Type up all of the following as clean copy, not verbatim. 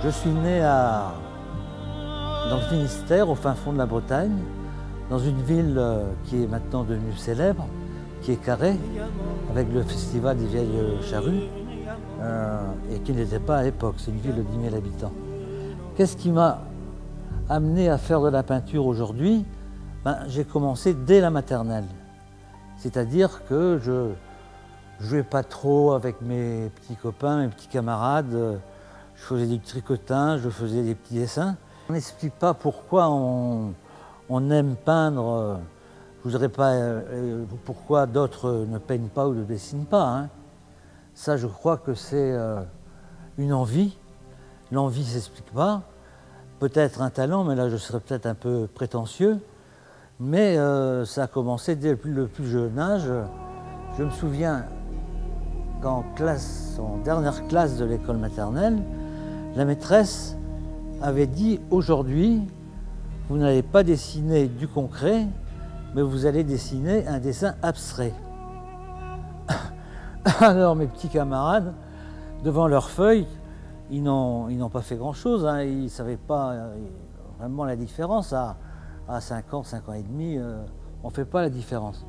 Je suis né dans le Finistère, au fin fond de la Bretagne, dans une ville qui est maintenant devenue célèbre, qui est Carhaix, avec le festival des Vieilles Charrues, et qui n'était pas à l'époque. C'est une ville de 10 000 habitants. Qu'est-ce qui m'a amené à faire de la peinture aujourd'hui? J'ai commencé dès la maternelle. C'est-à-dire que je jouais pas trop avec mes petits copains, mes petits camarades. Je faisais du tricotage, je faisais des petits dessins. On n'explique pas pourquoi on aime peindre. Je ne voudrais pas pourquoi d'autres ne peignent pas ou ne dessinent pas. Hein. Ça, je crois que c'est une envie. L'envie ne s'explique pas. Peut-être un talent, mais là je serais peut-être un peu prétentieux. Mais ça a commencé dès le plus jeune âge. Je me souviens qu'en dernière classe de l'école maternelle, la maîtresse avait dit « Aujourd'hui, vous n'allez pas dessiner du concret, mais vous allez dessiner un dessin abstrait. » Alors mes petits camarades, devant leurs feuilles, ils n'ont pas fait grand-chose, hein. Ils ne savaient pas vraiment la différence. À 5 ans, 5 ans et demi, on ne fait pas la différence.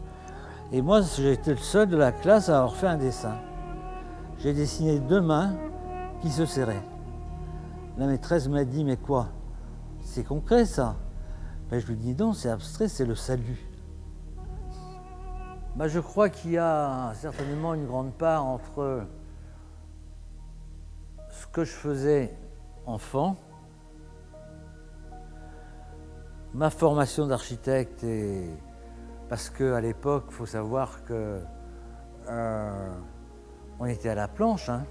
Et moi, j'ai été le seul de la classe à avoir fait un dessin. J'ai dessiné 2 mains qui se serraient. La maîtresse m'a dit « Mais quoi? C'est concret ça ?» Je lui dis « Non, c'est abstrait, c'est le salut. » Je crois qu'il y a certainement une grande part entre ce que je faisais enfant, ma formation d'architecte, parce qu'à l'époque, il faut savoir que on était à la planche, hein.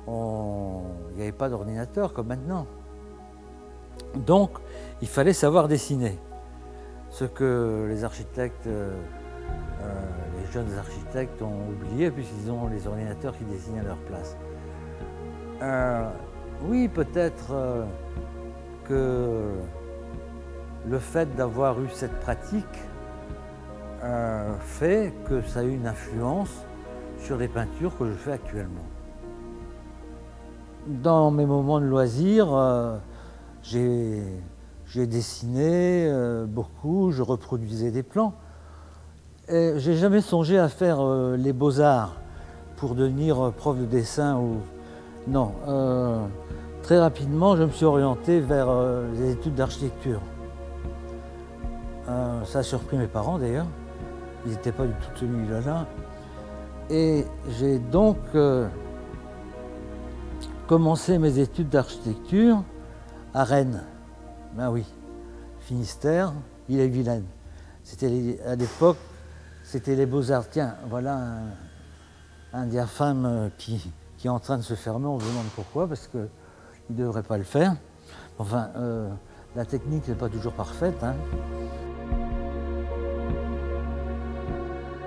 Il n'y avait pas d'ordinateur comme maintenant. Donc, il fallait savoir dessiner. Ce que les architectes, les jeunes architectes ont oublié, puisqu'ils ont les ordinateurs qui dessinent à leur place. Oui, peut-être que le fait d'avoir eu cette pratique fait que ça a eu une influence sur les peintures que je fais actuellement. Dans mes moments de loisirs, j'ai dessiné beaucoup, je reproduisais des plans. J'ai jamais songé à faire les beaux-arts pour devenir prof de dessin ou... Non. Très rapidement, je me suis orienté vers les études d'architecture. Ça a surpris mes parents d'ailleurs. Ils n'étaient pas du tout tenus là. Et j'ai donc commencé mes études d'architecture à Rennes. Ben oui, Finistère, Ille-et-Vilaine. À l'époque, c'était les Beaux-Arts. Tiens, voilà un diaphane qui est en train de se fermer. On se demande pourquoi, parce qu'il ne devrait pas le faire. Enfin, la technique n'est pas toujours parfaite. Hein.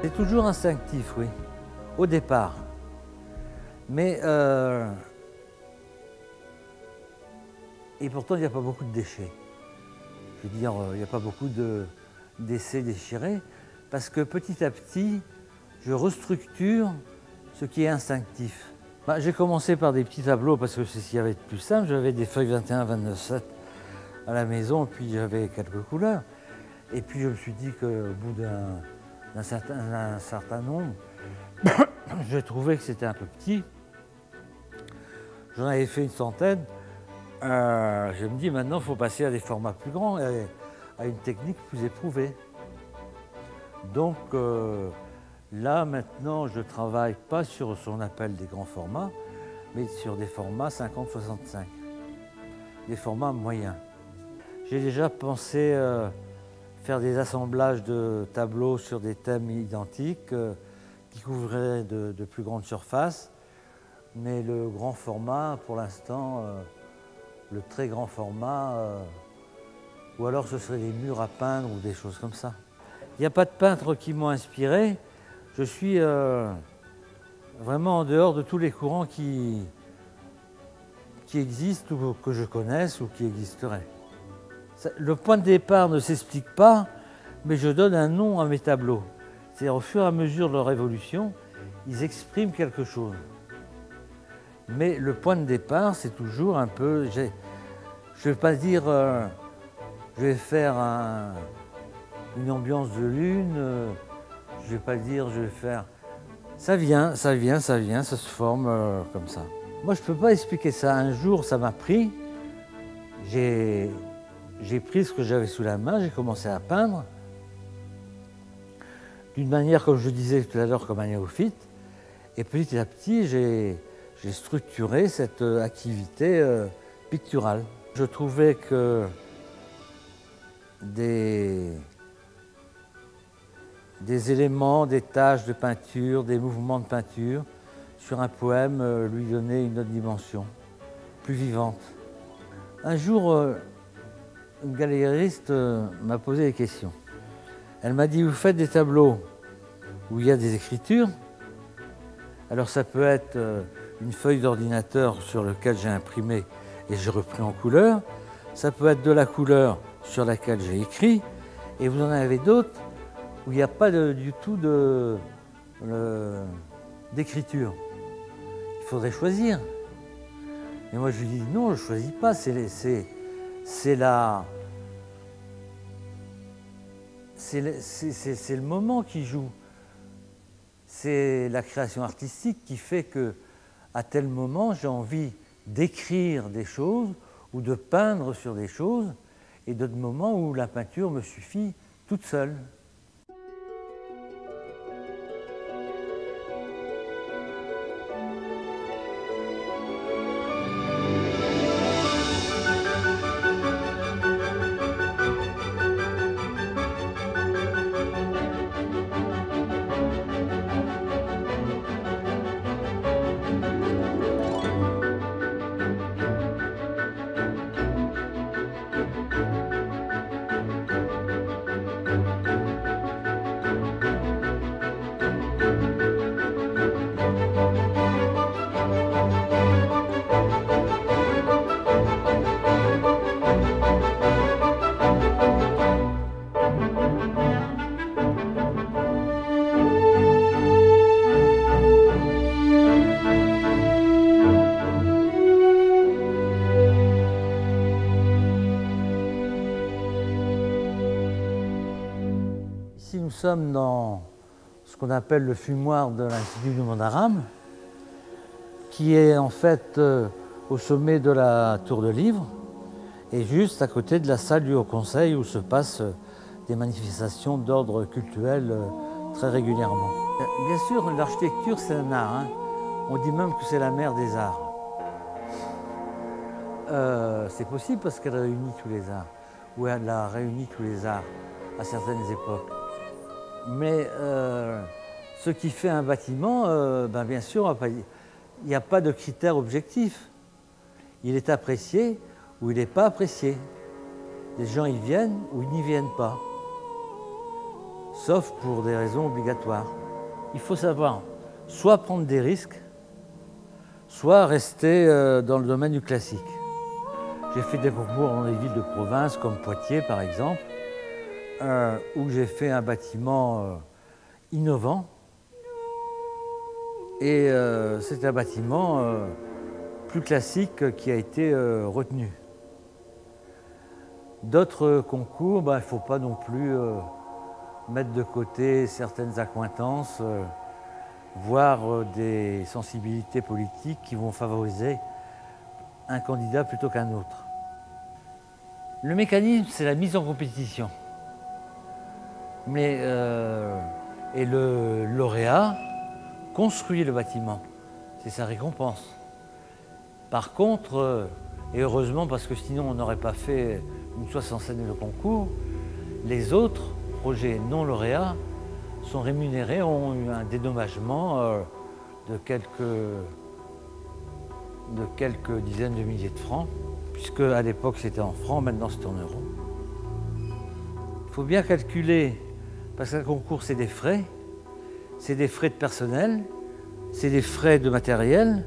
C'est toujours instinctif, oui, au départ. Mais, et pourtant, il n'y a pas beaucoup de déchets. Je veux dire, il n'y a pas beaucoup d'essais déchirés, parce que petit à petit, je restructure ce qui est instinctif. J'ai commencé par des petits tableaux, parce que c'est ce qu'il y avait de plus simple. J'avais des feuilles 21, 29-7 à la maison, puis j'avais quelques couleurs. Et puis je me suis dit qu'au bout d'un certain nombre, j'ai trouvé que c'était un peu petit. J'en avais fait une centaine. Je me dis maintenant il faut passer à des formats plus grands, et à une technique plus éprouvée. Donc là maintenant je ne travaille pas sur ce qu'on appelle des grands formats, mais sur des formats 50-65, des formats moyens. J'ai déjà pensé faire des assemblages de tableaux sur des thèmes identiques qui couvriraient de plus grandes surfaces, mais le grand format pour l'instant, le très grand format, ou alors ce serait des murs à peindre ou des choses comme ça. Il n'y a pas de peintres qui m'ont inspiré. Je suis vraiment en dehors de tous les courants qui existent ou que je connaisse ou qui existeraient. Le point de départ ne s'explique pas, mais je donne un nom à mes tableaux. C'est-à-dire au fur et à mesure de leur évolution, ils expriment quelque chose. Mais le point de départ, c'est toujours un peu... Je ne vais pas dire je vais faire une ambiance de lune, je ne vais pas dire je vais faire... Ça vient, ça se forme comme ça. Moi, je ne peux pas expliquer ça. Un jour, ça m'a pris. J'ai pris ce que j'avais sous la main, j'ai commencé à peindre. D'une manière, comme je disais tout à l'heure, comme un néophyte. Et petit à petit, j'ai structuré cette activité picturale. Je trouvais que des éléments, des taches de peinture, des mouvements de peinture sur un poème lui donnaient une autre dimension, plus vivante. Un jour, une galériste m'a posé des questions. Elle m'a dit, vous faites des tableaux où il y a des écritures. Alors ça peut être une feuille d'ordinateur sur laquelle j'ai imprimé et j'ai repris en couleur. Ça peut être de la couleur sur laquelle j'ai écrit. Et vous en avez d'autres où il n'y a pas du tout d'écriture. Il faudrait choisir. Et moi je lui dis non, je ne choisis pas, c'est le moment qui joue. C'est la création artistique qui fait que, à tel moment, j'ai envie d'écrire des choses ou de peindre sur des choses, et d'autres moments où la peinture me suffit toute seule. Ici, nous sommes dans ce qu'on appelle le fumoir de l'Institut du Monde Arabe, qui est en fait au sommet de la Tour de Livre et juste à côté de la salle du Haut Conseil où se passent des manifestations d'ordre culturel très régulièrement. Bien sûr, l'architecture, c'est un art. On dit même que c'est la mère des arts. C'est possible parce qu'elle réunit tous les arts, ou elle a réuni tous les arts à certaines époques. Mais ce qui fait un bâtiment, bien sûr, il n'y a pas de critère objectif. Il est apprécié ou il n'est pas apprécié. Les gens y viennent ou ils n'y viennent pas, sauf pour des raisons obligatoires. Il faut savoir soit prendre des risques, soit rester dans le domaine du classique. J'ai fait des concours dans des villes de province comme Poitiers par exemple, où j'ai fait un bâtiment innovant. Et c'est un bâtiment plus classique qui a été retenu. D'autres concours, il ne faut pas non plus mettre de côté certaines accointances, voire des sensibilités politiques qui vont favoriser un candidat plutôt qu'un autre. Le mécanisme, c'est la mise en compétition. Et le lauréat construit le bâtiment. C'est sa récompense. Par contre, et heureusement parce que sinon on n'aurait pas fait une soixantaine de concours, les autres projets non lauréats sont rémunérés, ont eu un dédommagement de quelques dizaines de milliers de francs, puisque à l'époque c'était en francs, maintenant c'est en euros. Il faut bien calculer, parce qu'un concours c'est des frais de personnel, c'est des frais de matériel,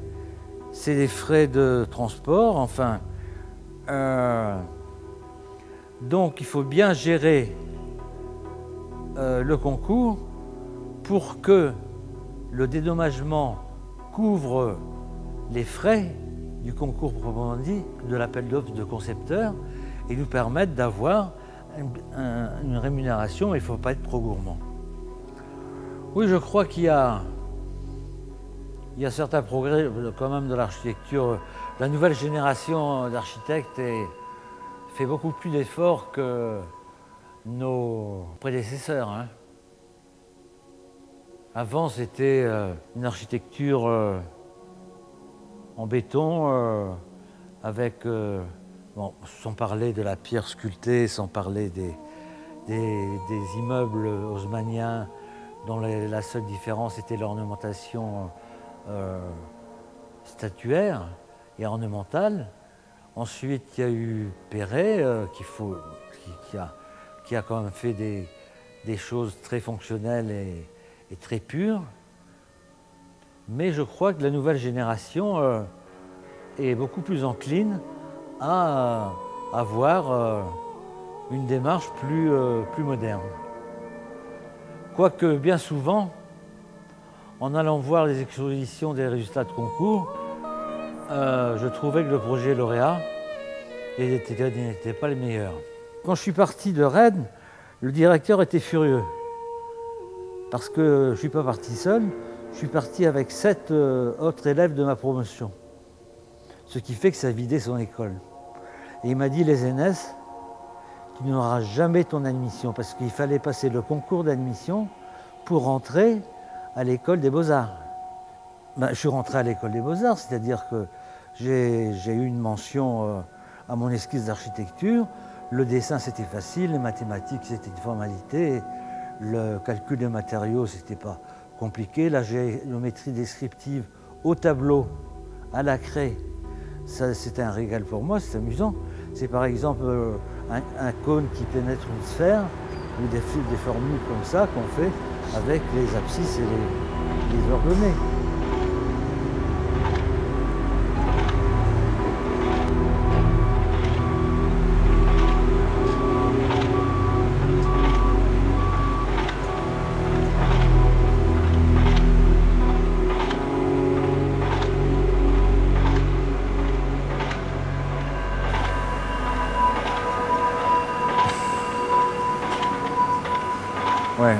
c'est des frais de transport, enfin. Donc il faut bien gérer le concours pour que le dédommagement couvre les frais du concours proprement dit, de l'appel d'offres de concepteurs, et nous permettent d'avoir une rémunération, mais il ne faut pas être trop gourmand. Oui, je crois qu'il y a certains progrès quand même de l'architecture. La nouvelle génération d'architectes fait beaucoup plus d'efforts que nos prédécesseurs, hein. Avant, c'était une architecture en béton, avec, bon, sans parler de la pierre sculptée, sans parler des immeubles haussmanniens dont la seule différence était l'ornementation statuaire et ornementale. Ensuite, il y a eu Perret qui a quand même fait des choses très fonctionnelles et très pures. Mais je crois que la nouvelle génération est beaucoup plus encline à avoir une démarche plus moderne. Quoique bien souvent, en allant voir les expositions des résultats de concours, je trouvais que le projet lauréat n'était pas le meilleur. Quand je suis parti de Rennes, le directeur était furieux. Parce que je ne suis pas parti seul, je suis parti avec 7 autres élèves de ma promotion. Ce qui fait que ça vidait son école. Et il m'a dit, les NS, tu n'auras jamais ton admission, parce qu'il fallait passer le concours d'admission pour rentrer à l'école des Beaux-Arts. Ben, je suis rentré à l'école des Beaux-Arts, c'est-à-dire que j'ai eu une mention à mon esquisse d'architecture. Le dessin, c'était facile, les mathématiques, c'était une formalité. Le calcul des matériaux, c'était pas compliqué. La géométrie descriptive au tableau, à la craie, c'était un régal pour moi, c'est amusant. C'est par exemple un cône qui pénètre une sphère, ou des formules comme ça qu'on fait avec les abscisses et les ordonnées. Ouais.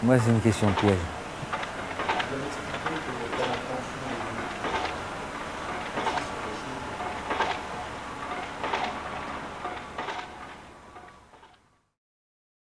Moi, c'est une question de piège.